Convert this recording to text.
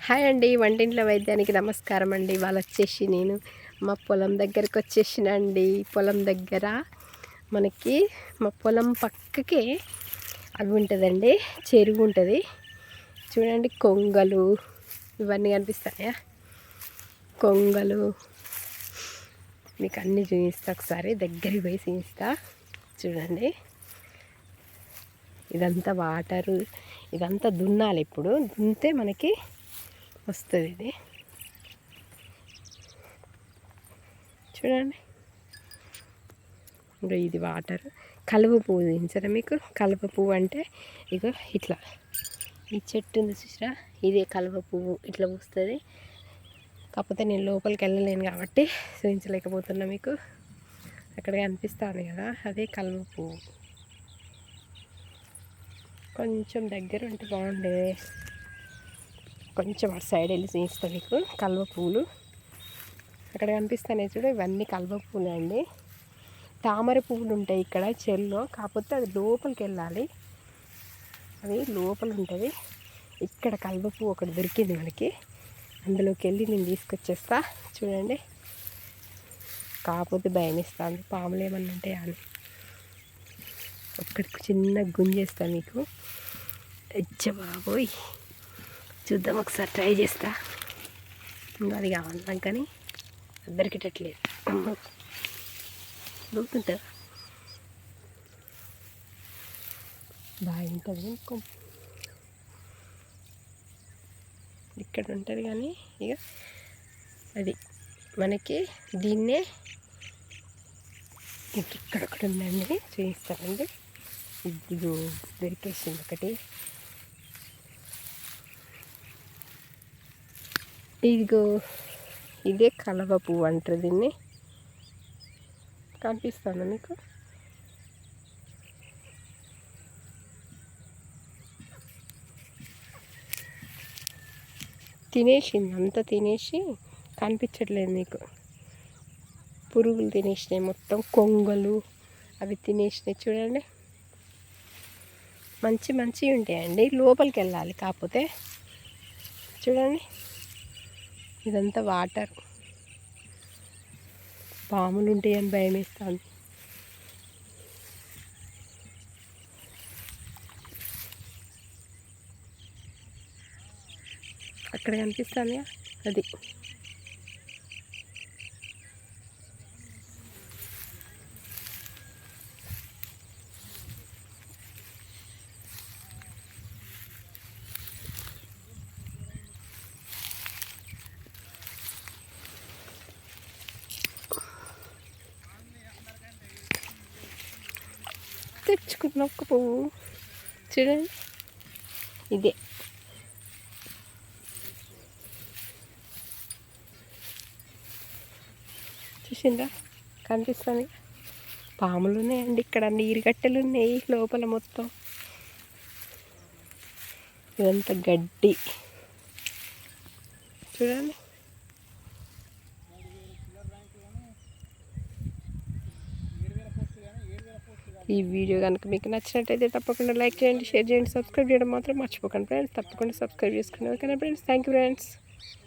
Hi అండి, వంటింట్లో వైద్యానికి నమస్కారం అండి. వాళ్ళు వచ్చేసి నేను మా పొలం దగ్గరకు వచ్చేసిన అండి. పొలం దగ్గర మనకి మా పొలం పక్కకే అవి ఉంటుందండి, చెరువు ఉంటుంది చూడండి. కొంగలు ఇవన్నీ కనిపిస్తాయా, కొంగలు మీకు అన్నీ చూపిస్తా. ఒకసారి దగ్గరికి పోయి చూపిస్తా చూడండి. ఇదంతా వాటరు, ఇదంతా దున్నాలి. ఇప్పుడు దున్నితే మనకి వస్తుంది. ఇది చూడండి. ఇంకా ఇది వాటర్. కలువ పువ్వు చూపించరా మీకు? కలువ పువ్వు అంటే ఇక ఇట్లా ఈ చెట్టు ఉంది చూసిరా, ఇదే కలువ పువ్వు. ఇట్లా పూస్తుంది. కాకపోతే నేను లోపలికి వెళ్ళలేను కాబట్టి చూపించలేకపోతున్నా మీకు. అక్కడ కనిపిస్తుంది కదా, అదే కలువ పువ్వు. కొంచెం దగ్గర ఉంటే బాగుండేది. కొంచెం అటు సైడ్ వెళ్ళి చూపిస్తాను మీకు కలువ పువ్వులు. అక్కడ కనిపిస్తాయి చూడు, ఇవన్నీ కలువ పువ్వులు అండి. తామర పువ్వులు ఉంటాయి ఇక్కడ చెరువులో, కాకపోతే అది లోపలికి వెళ్ళాలి. అది లోపల ఉంటుంది. ఇక్కడ కలువ పువ్వు ఒకటి దొరికింది మనకి, అందులోకి వెళ్ళి నేను తీసుకొచ్చేస్తా చూడండి. కాకపోతే భయం ఇస్తాను, పాములు ఏమన్నా ఉంటాయా అని. ఒక్కడికి చిన్న గుంజేస్తాను మీకు. అచ్చ బాబోయ్, చూద్దాం ఒకసారి, ట్రై చేస్తా. ఇంకా అది కావాలి కానీ దొరికేటట్లేదు. దొరుకుతుందా? బాగా ఉంటుంది. ఇక్కడ ఉంటుంది కానీ ఇక అది మనకి దీన్నే ఇక్కడ ఒకటి ఉందండి, చూపిస్తానండి. ఇదిగో దొరికేసింది ఒకటి. ఇదిగో ఇదే కలువ పువ్వు అంటారు దీన్ని. కనిపిస్తాను మీకు. తినేసింది, అంతా తినేసి కనిపించట్లేదు మీకు. పురుగులు తినేసినాయి మొత్తం, కొంగలు అవి తినేసినాయి చూడండి. మంచి మంచివి ఉంటాయండి, లోపలికి వెళ్ళాలి. కాకపోతే చూడండి, ఇదంతా వాటర్. పాములు ఉంటాయని భయం వేస్తుంది. అక్కడ కనిపిస్తుంది అది. తెచ్చుకున్న ఒక్క పువ్వు చూడండి, ఇదే. చూసిందా, కనిపిస్తుంది. పాములు ఉన్నాయండి ఇక్కడ, నీరు గట్టెలు ఉన్నాయి లోపల మొత్తం. ఇదంతా గడ్డి చూడండి. ఈ వీడియో కనుక మీకు నచ్చినట్టయితే తప్పకుండా లైక్ చేయండి, షేర్ చేయండి, సబ్స్క్రైబ్ చేయడం మాత్రం మర్చిపోకండి ఫ్రెండ్స్. తప్పకుండా సబ్స్క్రైబ్ చేసుకోండి. ఓకేనా ఫ్రెండ్స్? Thank you friends.